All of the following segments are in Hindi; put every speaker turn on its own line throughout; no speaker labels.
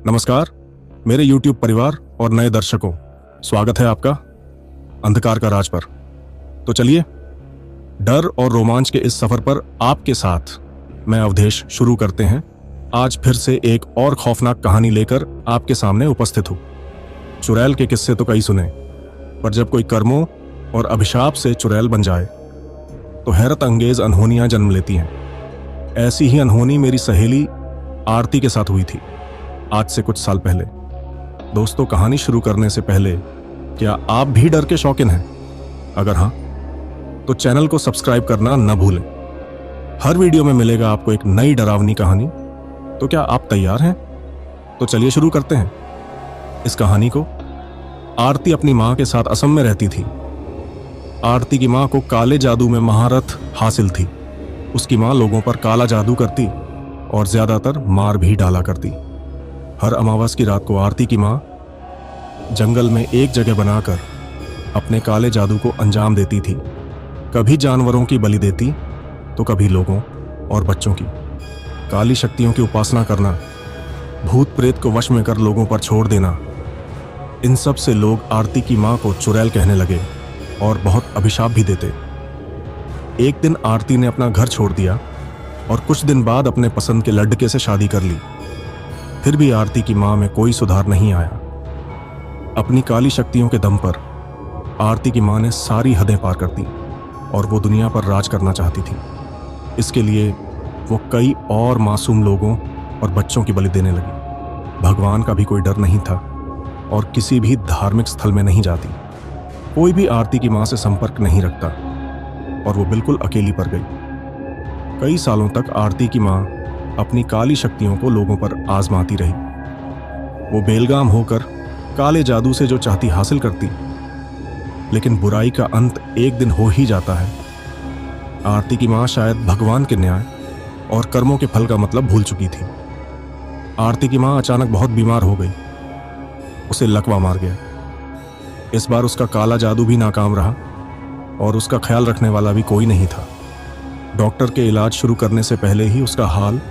नमस्कार मेरे YouTube परिवार और नए दर्शकों, स्वागत है आपका अंधकार का राज पर। तो चलिए डर और रोमांच के इस सफर पर आपके साथ मैं अवधेश शुरू करते हैं। आज फिर से एक और खौफनाक कहानी लेकर आपके सामने उपस्थित हूं। चुड़ैल के किस्से तो कई सुने, पर जब कोई कर्मों और अभिशाप से चुड़ैल बन जाए तो हैरत अंगेज अनहोनियां जन्म लेती हैं। ऐसी ही अनहोनी मेरी सहेली आरती के साथ हुई थी आज से कुछ साल पहले। दोस्तों, कहानी शुरू करने से पहले क्या आप भी डर के शौकीन हैं? अगर हाँ तो चैनल को सब्सक्राइब करना न भूलें। हर वीडियो में मिलेगा आपको एक नई डरावनी कहानी। तो क्या आप तैयार हैं? तो चलिए शुरू करते हैं इस कहानी को। आरती अपनी मां के साथ असम में रहती थी। आरती की मां को काले जादू में महारत हासिल थी। उसकी मां लोगों पर काला जादू करती और ज्यादातर मार भी डाला करती। हर अमावस की रात को आरती की मां जंगल में एक जगह बनाकर अपने काले जादू को अंजाम देती थी। कभी जानवरों की बलि देती तो कभी लोगों और बच्चों की। काली शक्तियों की उपासना करना, भूत प्रेत को वश में कर लोगों पर छोड़ देना, इन सब से लोग आरती की मां को चुड़ैल कहने लगे और बहुत अभिशाप भी देते। एक दिन आरती ने अपना घर छोड़ दिया और कुछ दिन बाद अपने पसंद के लड़के से शादी कर ली। फिर भी आरती की मां में कोई सुधार नहीं आया। अपनी काली शक्तियों के दम पर आरती की मां ने सारी हदें पार कर दी और वो दुनिया पर राज करना चाहती थी। इसके लिए वो कई और मासूम लोगों और बच्चों की बलि देने लगी। भगवान का भी कोई डर नहीं था और किसी भी धार्मिक स्थल में नहीं जाती। कोई भी आरती की मां से संपर्क नहीं रखता और वो बिल्कुल अकेली पड़ गई। कई सालों तक आरती की मां अपनी काली शक्तियों को लोगों पर आजमाती रही। वो बेलगाम होकर काले जादू से जो चाहती हासिल करती, लेकिन बुराई का अंत एक दिन हो ही जाता है। आरती की मां शायद भगवान के न्याय और कर्मों के फल का मतलब भूल चुकी थी। आरती की मां अचानक बहुत बीमार हो गई। उसे लकवा मार गया। इस बार उसका काला जादू भी नाकाम रहा और उसका ख्याल रखने वाला भी कोई नहीं था। डॉक्टर के इलाज शुरू करने से पहले ही उसका हाल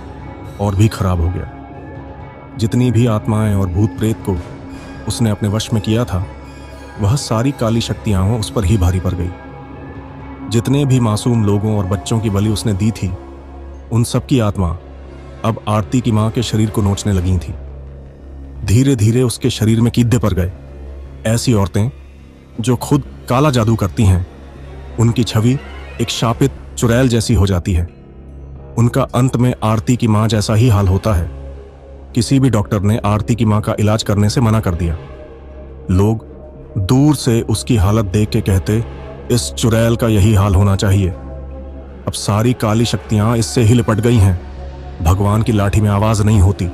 और भी खराब हो गया। जितनी भी आत्माएं और भूत प्रेत को उसने अपने वश में किया था, वह सारी काली शक्तियां उस पर ही भारी पड़ गई। जितने भी मासूम लोगों और बच्चों की बलि उसने दी थी, उन सब की आत्मा अब आरती की मां के शरीर को नोचने लगी थी। धीरे धीरे उसके शरीर में कीड़े पड़ गए। ऐसी औरतें जो खुद काला जादू करती हैं, उनकी छवि एक शापित चुड़ैल जैसी हो जाती है। उनका अंत में आरती की मां जैसा ही हाल होता है। किसी भी डॉक्टर ने आरती की मां का इलाज करने से मना कर दिया। लोग दूर से उसकी हालत देख के कहते, इस चुड़ैल का यही हाल होना चाहिए। अब सारी काली शक्तियां इससे ही लिपट गई हैं। भगवान की लाठी में आवाज नहीं होती।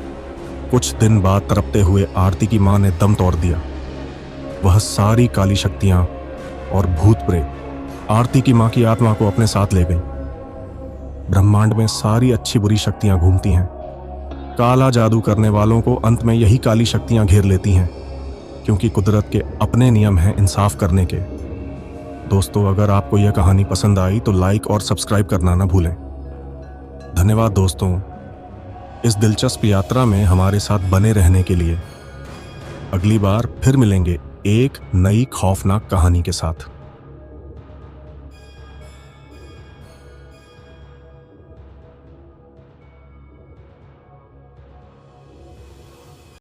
कुछ दिन बाद तड़पते हुए आरती की मां ने दम तोड़ दिया। वह सारी काली शक्तियां और भूत प्रेत आरती की मां की आत्मा को अपने साथ ले गई। ब्रह्मांड में सारी अच्छी बुरी शक्तियां घूमती हैं। काला जादू करने वालों को अंत में यही काली शक्तियां घेर लेती हैं, क्योंकि कुदरत के अपने नियम हैं इंसाफ करने के। दोस्तों, अगर आपको यह कहानी पसंद आई तो लाइक और सब्सक्राइब करना ना भूलें। धन्यवाद दोस्तों, इस दिलचस्प यात्रा में हमारे साथ बने रहने के लिए। अगली बार फिर मिलेंगे एक नई खौफनाक कहानी के साथ।